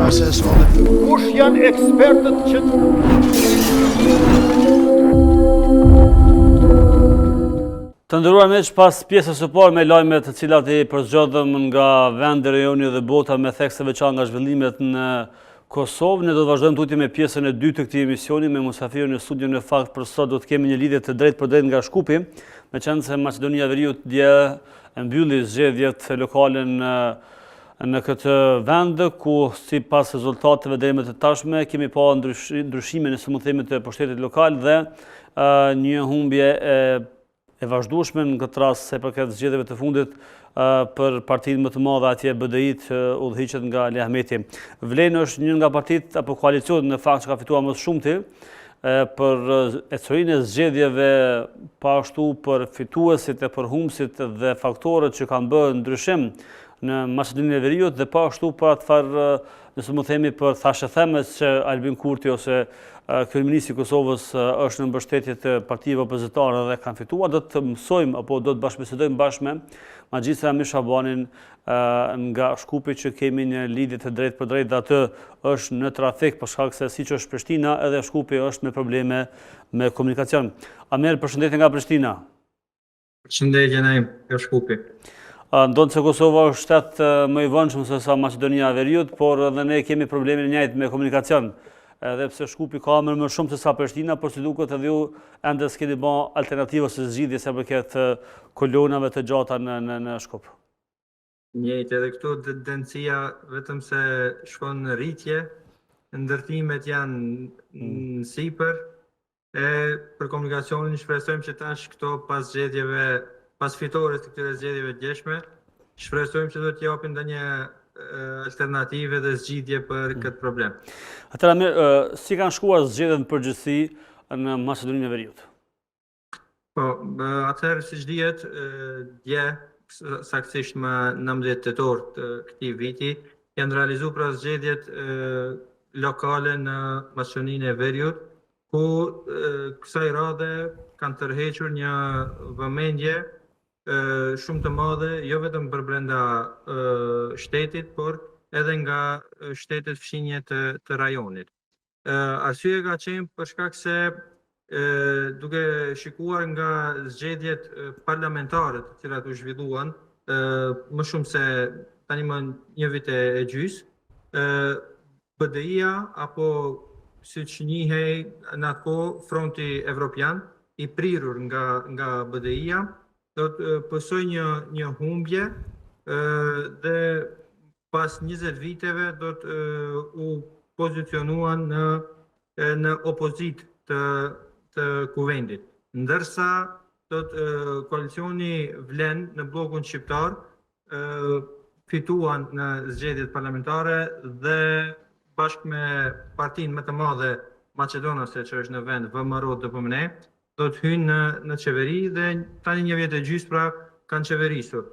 processuale. Kush janë ekspertët që Të nderuar miq, pas pjesës së parë me lajmet të cilat i përzgjodhëm nga vendi, rejoni dhe bota me thekse veçantë nga zhvillimet në Kosovë, ne do të vazhdojmë tutje me pjesën e dytë të këtij emisioni me musafirin në studion. Në fakt për sot do të kemi një lidhje të drejtë për drejtë nga Shkupi, meqense Maqedonia e Veriut dje e mbylli zgjedhjet lokale në këtë vend, ku sipas rezultateve deri më të tashme kemi pa ndryshime nëse mund të themi të pushtetit lokal dhe një humbje e vazhdueshme në këtë rast se përket zgjedhjeve të fundit për partitë më të mëdha atje BDI që udhëhiqet nga Ali Ahmeti. Vlen është një nga partitë apo koalicioni në fakt që ka fituar më shumëti për ecurinë e zgjedhjeve, pa ashtu për fituesit e për humbësit dhe faktorët që kanë bërë ndryshim në Maqedoninë e Veriut dhe pa ashtu për atë farë, nëse më themi për thashë themes që Albin Kurti ose kryeministri i Kosovës është në mbështetje të partive opozitare dhe kanë fituar, do të mësojmë apo do të bashkëbisedojmë bashkë me Magjistra Amir Shabanin nga Shkupi që kemi një lidhje të drejtë për drejtë dhe atë është në trafik për shkak se siç është Prishtina edhe Shkupi është me probleme me komunikacion. Amir, përshëndetje nga Prishtina. Përshëndetje nga Shkupi. Ndonë se Kosova është shtet më i vëndshëm se sa Maqedonia e Veriut, por edhe ne kemi probleme njëjtë me komunikacion. Edhe pse Shkupi ka më shumë se sa Prishtina, por si duket edhe ju ende s'keni bë alternativë ose zgjidhje sa përket kolonave të gjata në Shkup. Njëjtë, edhe këtu tendencia vetëm se shkon në rritje, ndërtimet janë në sipër, e për komunikacionin shpresojmë që tash këto pas fitores të këtyre zgjedhjeve të djeshme, shpresojmë që do të japin ndonjë alternative dhe zgjidhje për këtë problem. Atëherë, si kanë shkuar zgjedhjet në përgjithësi në Maqedoninë e Veriut? Po, atëherë siç dihet, dje saktësisht më 19 tetor të këtij viti janë realizuar pra zgjedhjet lokale në Maqedoninë e Veriut, ku kësaj radhe kanë tërhequr një vëmendje shumë të madhe, jo vetëm për brenda shtetit, por edhe nga shtetet fshinje të rajonit. Arsye ka qenë për shkak se duke shikuar nga zgjedhjet parlamentare të cilat u zhvilluan më shumë se tani më një vit e gjys, BDI-ja apo siç njihej në atë kohë Fronti Evropian i prirur nga BDI-ja do të pësoj një humbje dhe pas 20 viteve do të u pozicionuan në opozit të kuvendit. Ndërsa do të koalicioni Vlen në bllokun shqiptar fituan në zgjedhjet parlamentare dhe bashkë me partinë më të madhe maqedonase që është në vend VMRO-DPMNE, do të hynë në qeveri dhe tani një vjet e gjys pra kanë qeverisur.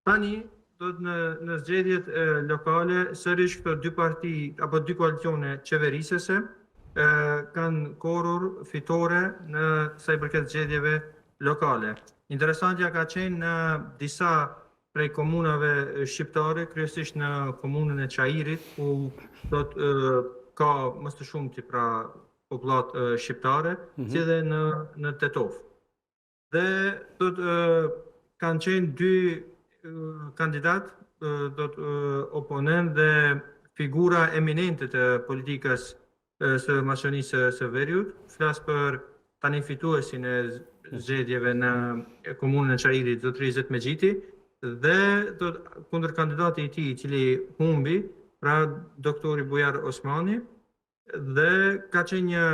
Tani do të në zgjedhjet lokale sërish këto dy parti apo dy koalicione qeverisese kanë korrur fitore në sa i përket zgjedhjeve lokale. Interesantja ka qenë në disa prej komunave shqiptare, kryesisht në komunën e Çajirit, ku do të ka më së shumti pra popullat shqiptare, si edhe në Tetov. Dhe do të kanë qenë dy kandidat, do të oponent dhe figura eminente të politikës së Maqedonisë së Veriut, flas për tani fituesin e zgjedhjeve në komunën e Çajirit, zotëri Izzet Mexhiti, dhe kundër kandidati i tij i cili humbi, pra doktori Bujar Osmani, dhe ka qenë një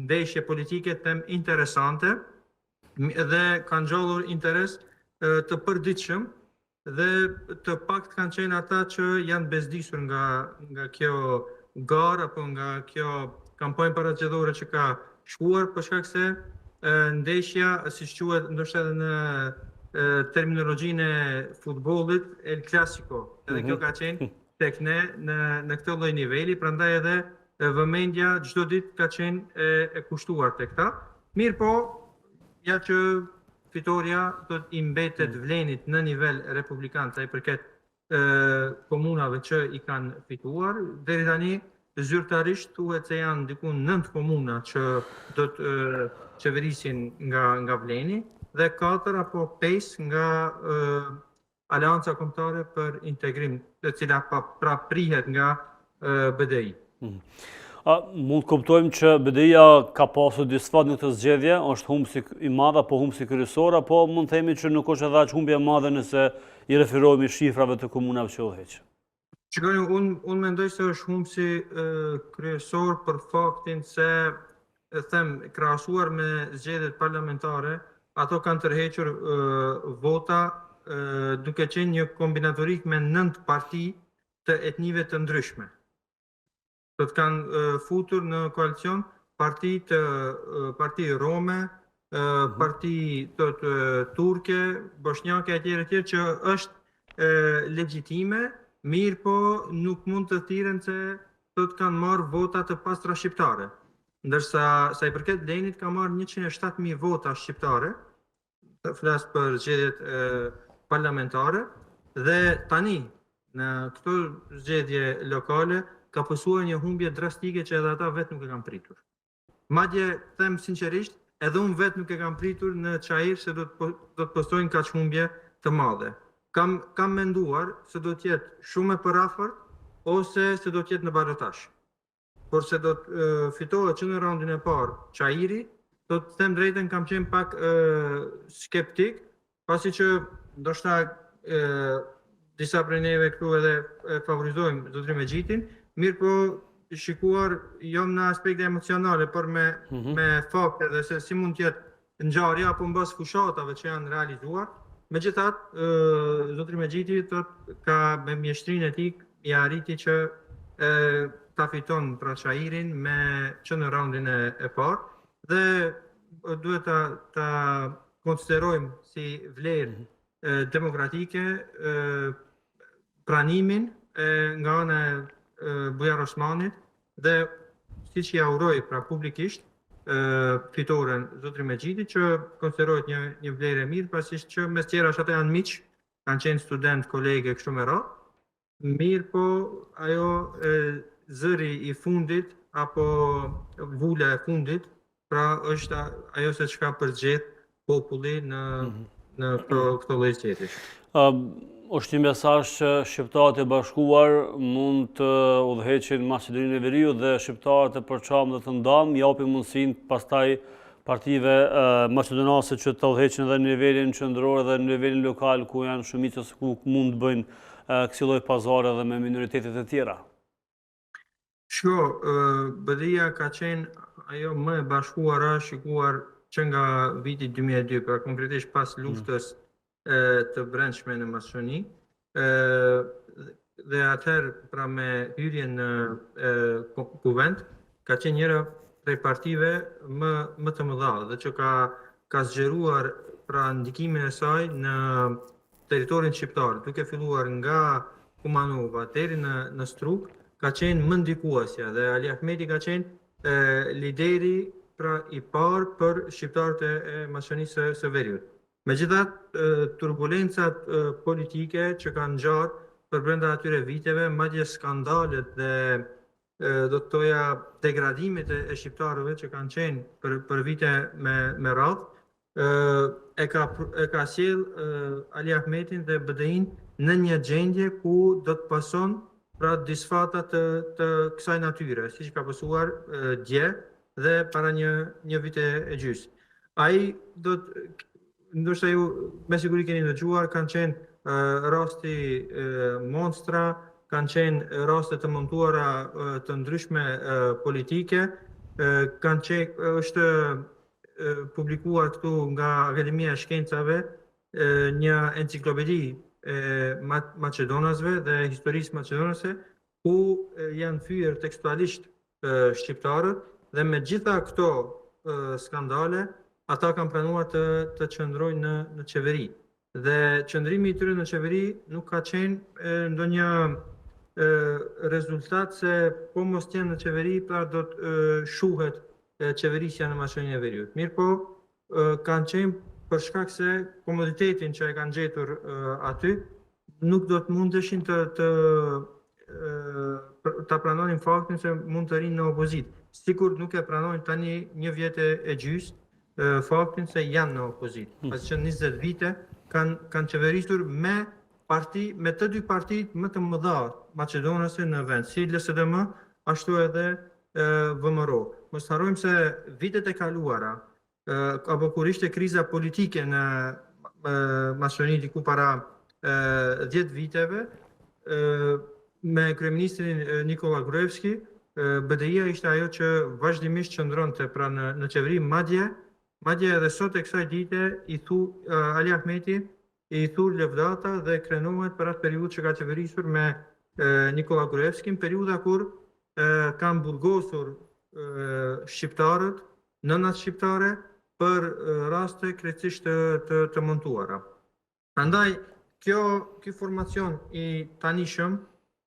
ndeshje politike them interesante dhe kanë ngjallur interes të përditshëm dhe të pakt kanë qenë ata që janë bezdisur nga kjo garë apo nga kjo kampanjë parazgjedhore që ka shkuar, për shkak se ndeshja, siç quhet ndoshta edhe në terminologjinë e futbollit, El Clasico. Edhe kjo ka qenë tek ne në këtë lloj niveli, prandaj edhe vëmendja çdo ditë ka qenë e kushtuar tek ta. Mirë po, ja që fitoria do të i mbetet Vlenit në nivel republikan sa i përket komunave që i kanë fituar. Deri tani zyrtarisht thuhet se janë diku 9 komuna që do të qeverisin nga Vleni dhe 4 apo 5 nga Aleanca Kombëtare për Integrim, e cila pra prihet nga BDI. Mund të kuptojmë që BDI-ja ka pasur disfat në këtë zgjedhje, është humbsi i madh apo humbsi kryesor, apo mund të themi që nuk është edhe aq humbje e madhe nëse i referohemi shifrave të komunave që udhëheq? Shikoni, unë mendoj se është humbsi kryesor për faktin se, them, krahasuar me zgjedhjet parlamentare, ato kanë tërhequr vota duke qenë një kombinatorik me 9 parti të etnive të ndryshme. Do të kanë futur në koalicion parti rome, parti turke, bosnjake etj. Që është legjitime, mirë po nuk mund të thiren se do të kanë marrë vota të pastra shqiptare. Ndërsa sa i përket Vlenit ka marrë 107.000 vota shqiptare, të flas për zgjedhjet parlamentare, dhe tani në këto zgjedhje lokale ka pësuar një humbje drastike që edhe ata vetë nuk e kanë pritur. Madje, them sinqerisht, edhe unë vetë nuk e kam pritur në Çajir se do të postojnë kaq humbje të madhe. Kam menduar se do të jetë shumë e përafërt ose se do të jetë në barotazh. Por se do të fitohet që në raundin e parë Çajiri, do të them drejtën kam qenë pak skeptik, pasi që ndoshta disa prej neve këtu edhe favorizojmë zotrin Mexhitin, mirë po shikuar jo në aspekte emocionale, por me fakte dhe se si mund të jetë ngjarja apo mbas fushatave që janë realizuar. Megjithatë, zotri Mexhiti ka me mjeshtrinë e tij i arriti që ta fiton pra Çajirin që në raundin e parë dhe duhet ta konsiderojmë si vlerë demokratike pranimin nga ana e Bujar Osmanit dhe siç ja uroj pra publikisht fitoren zotri Mexhiti, që konsiderohet një vlerë e mirë, pasi që mes tjerash ata janë miq, kanë qenë student, kolege kështu me radhë. Mirë po ajo zëri i fundit apo vula e fundit, pra është ajo se çka përgjith populli në këto lloj zgjedhjesh. Është një mesazh që shqiptarët e bashkuar mund të udhëheqin Maqedoninë e Veriut dhe shqiptarët e përçam dhe të ndam japin mundësinë pastaj partive maqedonase që të udhëheqin edhe në nivelin qendror dhe në nivelin lokal ku janë shumica ku mund të bëjnë kësi lloj pazare edhe me minoritetet e tjera. BDI-ja ka qenë ajo më e bashkuara shikuar që nga viti 2002, pra konkretisht pas luftës të brendshme në Maqedoni, dhe atëherë pra me hyrjen në kuvend, ka qenë njëra prej partive më të mëdha dhe që ka zgjeruar pra ndikimin e saj në territorin shqiptar, duke filluar nga Kumanova deri në Struk, ka qenë më ndikuesja dhe Ali Ahmeti ka qenë lideri pra i parë për shqiptarët e Maqedonisë së Veriut. Megjithatë, turbulencat politike që kanë ngjarë përbrenda atyre viteve, madje skandalet dhe do të thoja degradimet e shqiptarëve që kanë qenë për vite me radhë, e ka sjell Ali Ahmetin dhe BDI-n në një gjendje ku do të pason pra disfata të kësaj natyre, siç ka pësuar dje dhe para një vite e gjys. Ai do të ndoshta ju me siguri keni dëgjuar, kanë qenë rasti monstra, kanë qenë raste të montuara të ndryshme politike, është publikuar këtu nga Akademia e Shkencave një enciklopedi e Maqedonasve dhe historisë maqedonase, ku janë thyer tekstualisht shqiptarët dhe me gjitha këto skandale ata kanë planuar të qëndrojnë në qeveri. Dhe qëndrimi i tyre në qeveri nuk ka qenë ndonjë rezultat se po mos jenë në qeveri, pra do të shuhet qeverisja në Maqedoninë e Veriut. Mirë po, kanë qenë për shkak se komoditetin që e kanë gjetur aty, nuk do të mundeshin ta pranonin faktin se mund të rinë në opozitë. Sikur nuk e pranojnë tani 1 vjet e gjys faktin se janë në opozitë. Pasi që 20 vite kanë qeverisur me të 2 partitë më të mëdha maqedonase në vend, si LSDM, ashtu edhe VMRO. Mos harrojmë se vitet e kaluara, apo kur ishte kriza politike në Maqedoni diku para 10 viteve, me kryeministrin Nikola Gruevski, BDI-a ishte ajo që vazhdimisht qëndronte pra në qeveri, madje edhe sot e kësaj dite i thu Ali Ahmeti i thur lëvdata dhe krenohet për atë periudhë që ka qeverisur me Nikola Gruevski, periudha kur kanë burgosur shqiptarët, nënat shqiptare për raste krejtësisht të montuara. Prandaj ky formacion i tanishëm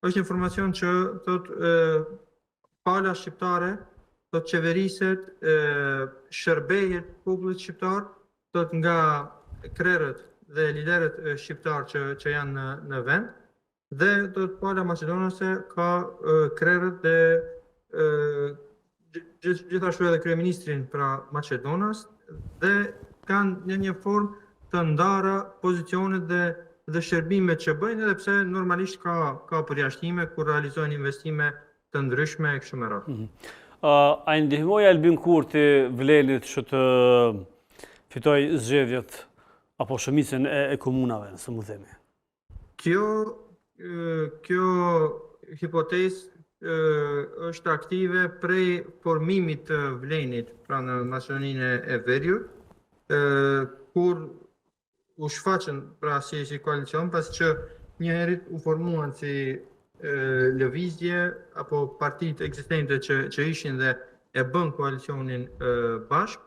është një formacion që thot pala shqiptare, thot qeveriset, shërbehet popullit shqiptar, thot nga krerët dhe liderët shqiptar që janë në vend, dhe thot pala maqedonase ka krerët dhe gjithashtu edhe kryeministrin pra Maqedonas, dhe kanë në një formë të ndara pozicionet dhe shërbimet që bëjnë, edhe pse normalisht ka përjashtime kur realizojnë investime të ndryshme e kështu me radhë. A ndihmoi Albin Kurti Vlenit që të fitoj zgjedhjet apo shumicën e komunave, nëse mu themi? Kjo hipotezë është aktive prej formimit të Vlenit pra në Maqedoninë e Veriut, kur u shfaqën pra si koalicion, pas që njëherët u formuan si lëvizje apo partitë ekzistente që ishin dhe e bën koalicionin bashk,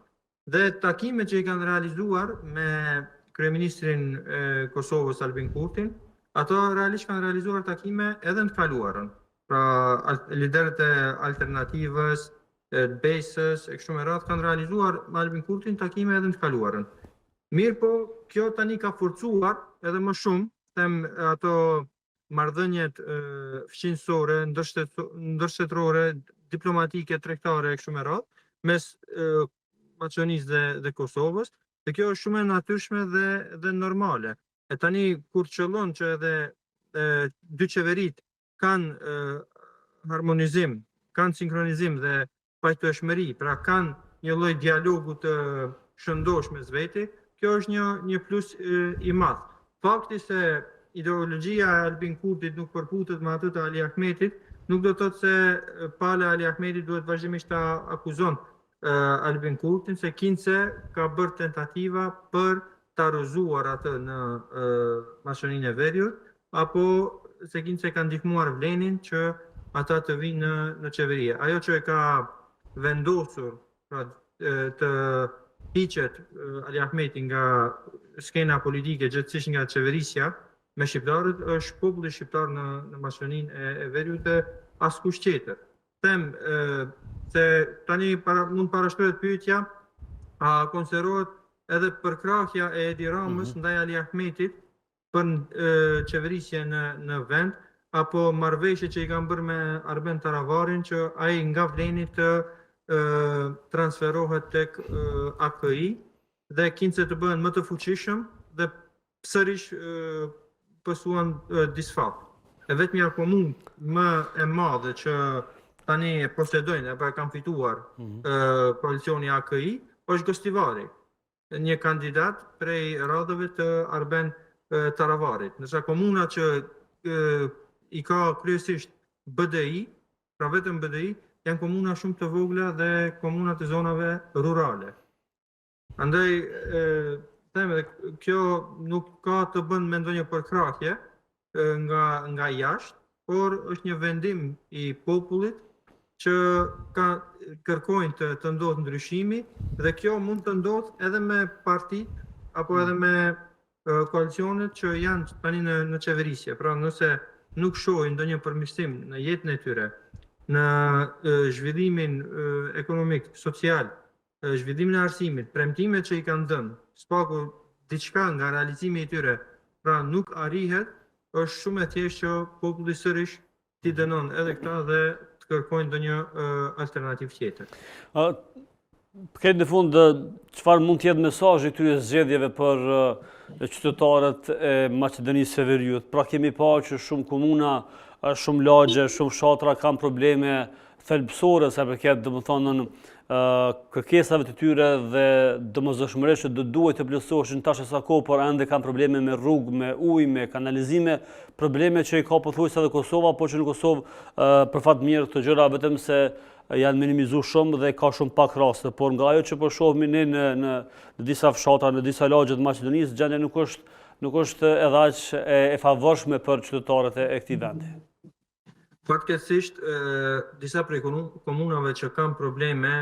dhe takimet që i kanë realizuar me kryeministrin e Kosovës Albin Kurtin, ato realisht kanë realizuar takime edhe në të kaluarën. Pra liderët e alternativës, BES-ës, e kështu me radhë kanë realizuar me Albin Kurtin takime edhe në të kaluarën. Mirë po, kjo tani ka forcuar edhe më shumë, them ato marrëdhëniet fqinjësore, ndërshtetërore, diplomatike, tregtare e kështu me radhë, mes Maqedonisë dhe Kosovës, dhe kjo është shumë e natyrshme dhe normale. E tani kur qëllon që edhe 2 qeverit kanë harmonizim, kanë sinkronizim dhe pajtueshmëri, pra kanë një lloj dialogu të shëndosh mes veti, kjo është një plus i madh. Fakti se ideologjia e Albin Kurtit nuk përputet me atë të Ali Ahmetit, nuk do të thotë se pala Ali Ahmetit duhet vazhdimisht ta akuzon Albin Kurtin se kinse ka bërë tentativa për ta rrëzuar atë në Maqedoninë e Veriut, apo se kinse ka ndihmuar Vlenin që ata të vinë në qeveri. Ajo që e ka vendosur pra, të hiqet Ali Ahmeti nga skena politike, gjithsesi nga qeverisja me shqiptarët, është populli shqiptar në Maqedoninë e Veriut dhe askush tjetër. Them se tani mund parashtrohet pyetja, a konsiderohet edhe përkrahja e Edi Ramës ndaj Ali Ahmetit për qeverisje në vend, apo marrëveshje që i kanë bërë me Arben Taravarin që ai nga Vleni të transferohet tek AKI dhe kinse të bëhen më të fuqishëm dhe sërish pësuan disfat. E vetmja komunë më e madhe që tani e posedojnë apo e kanë fituar koalicioni AKI është Gostivari, një kandidat prej radhëve të Arben Taravarit. Nësa komuna që i ka kryesisht BDI, pra vetëm BDI, janë komuna shumë të vogla dhe komuna të zonave rurale. Andaj, kjo nuk ka të bën me ndonjë përkrahje nga jashtë, por është një vendim i popullit që kërkojnë të ndodhë ndryshimi, dhe kjo mund të ndodhë edhe me partit, apo edhe me koalicionet që janë tani në qeverisje. Pra nëse nuk shohin ndonjë përmirësim në jetën e tyre, në zhvillimin ekonomik, social, zhvillimin e arsimit, premtimet që i kanë dhënë, spaku diçka nga realizimi i tyre, pra nuk arrihet, është shumë e thjeshtë që populli sërish t'i dënon edhe këta dhe të kërkojnë ndonjë alternativë tjetër. Këtë në fund, çfarë mund të jetë mesazhi këtyre zgjedhjeve për qytetarët e Maqedonisë së Veriut? Pra kemi parë që shumë komuna, shumë lagje, shumë fshatra kanë probleme thelbësore sa përket domethënë kërkesave të tyre dhe domosdoshmërisht që duhet të plotësohen tash sa kohë, por ende kanë probleme me rrugë, me ujë, me kanalizime, probleme që i ka pothuajse edhe Kosova, por që në Kosovë për fat mirë këto gjëra vetëm se janë minimizuar shumë dhe ka shumë pak raste, por nga ajo që po shohim ne në disa fshatra, në disa lagje të Maqedonisë, gjendja nuk është edhe aq e favorshme për qytetarët e këtij vendi. Fatkeqësisht, disa prej komunave që kanë probleme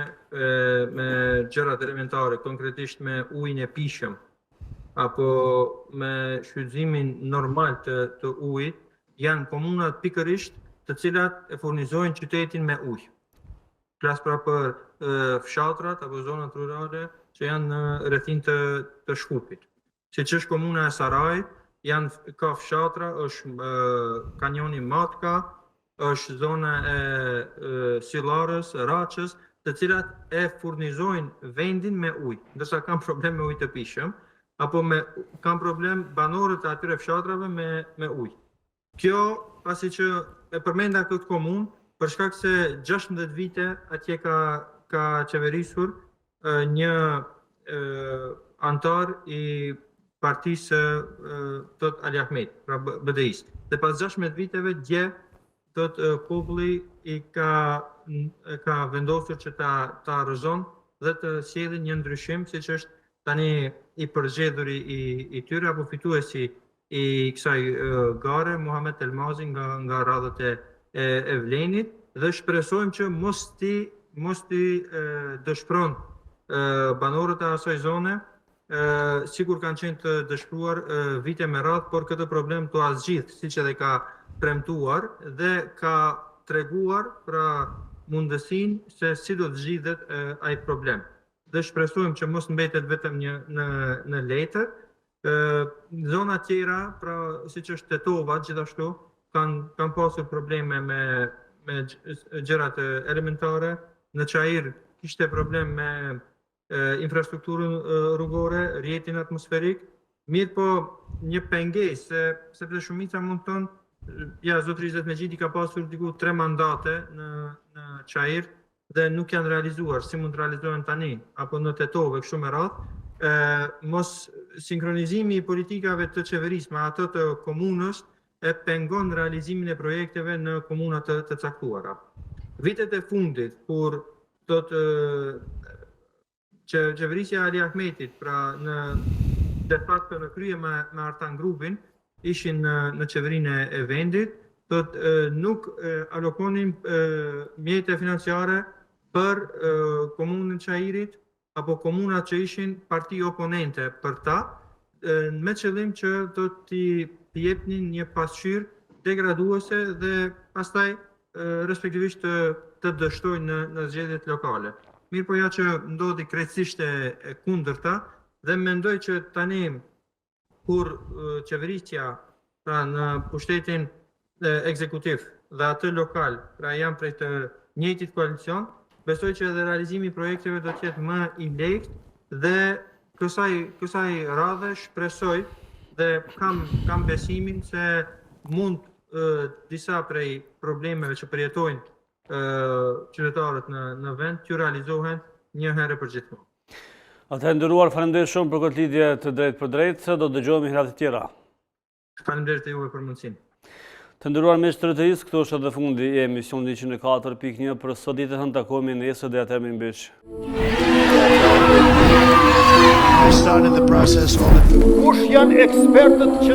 me gjërat elementare, konkretisht me ujin e pishëm, apo me shfrytëzimin normal të ujit, janë komunat pikërisht të cilat e furnizojnë qytetin me ujë. Flas pra për fshatrat apo zonat rurale që janë në rrethin të Shkupit. Siç është komuna e Sarajit, ka fshatra, është kanjoni Matka, është zona e Sillarës, Raçës, të cilat e furnizojnë vendin me ujë, ndërsa kanë problem me ujë të pishëm, apo kanë problem banorët e atyre fshatrave me ujë. Kjo, pasi që e përmenda këtë komunë, për shkak se 16 vite atje ka qeverisur një antar i partisë tot Ali Ahmet, pra BDI-s. Dhe pas 16 viteve dje populli i ka vendosur që ta rrëzon dhe të sjellin një ndryshim, siç është tani i përzgjedhuri i tyre apo fituesi i kësaj gare, Muhamet Elmazi nga radhët e Vlenit, dhe shpresojmë që mos ti dëshpëron banorët e asaj zone, sikur kanë qenë të dëshpëruar vite me radhë, por këtë problem të zgjidh, siç edhe ka premtuar dhe ka treguar pra mundësinë se si do të zgjidhet ai problem. Dhe shpresojmë që mos mbetet vetëm në letër. Zona tjera, pra siç është Tetova, gjithashtu kanë pasur probleme me gjërat elementare. Në Çajir kishte problem me infrastrukturën rrugore, rrjetin atmosferik. Mirë po një pengesë, sepse shumica mund të thonë, zotëri Izzet Mexhiti ka pasur diku 3 mandate në Çajir dhe nuk janë realizuar, si mund të realizohen tani, apo në Tetove, kështu me radhë. Mos sinkronizimi i politikave të qeverisë me ato të komunës e pengon realizimin e projekteve në komuna të caktuara. Vitet e fundit, kur qeverisja Ali Ahmetit, pra de facto në krye me Artan Grupin, ishin në qeverinë e vendit, nuk alokonin mjete financiare për komunën Çajirit apo komunat që ishin parti oponente për ta, me qëllim që do t'i jepnin një pasqyrë degraduese dhe pastaj respektivisht të dështojnë në zgjedhjet lokale. Mirë po ja që ndodhi krejtësisht e kundërta dhe mendoj që tani kur qeverisja pra në pushtetin ekzekutiv dhe atë lokal, pra janë prej të njëjtit koalicion, besoj që edhe realizimi i projekteve do të jetë më i lehtë dhe kësaj radhe shpresoj dhe kam besimin se mund disa prej problemeve që përjetojnë qytetarët në vend të realizohen një herë për gjithmonë. Atëherë nderuar, faleminderit shumë për këtë lidhje të drejtë për drejtë, do të dëgjohemi herë të tjera. Faleminderit juve për mundësinë. Të nderuar miq të RTS, këto është edhe fundi i emisionit 104.1 për sot. Ditën e takohemi nesër dhe atëherë mirëmbëjtje. Kush janë ekspertët që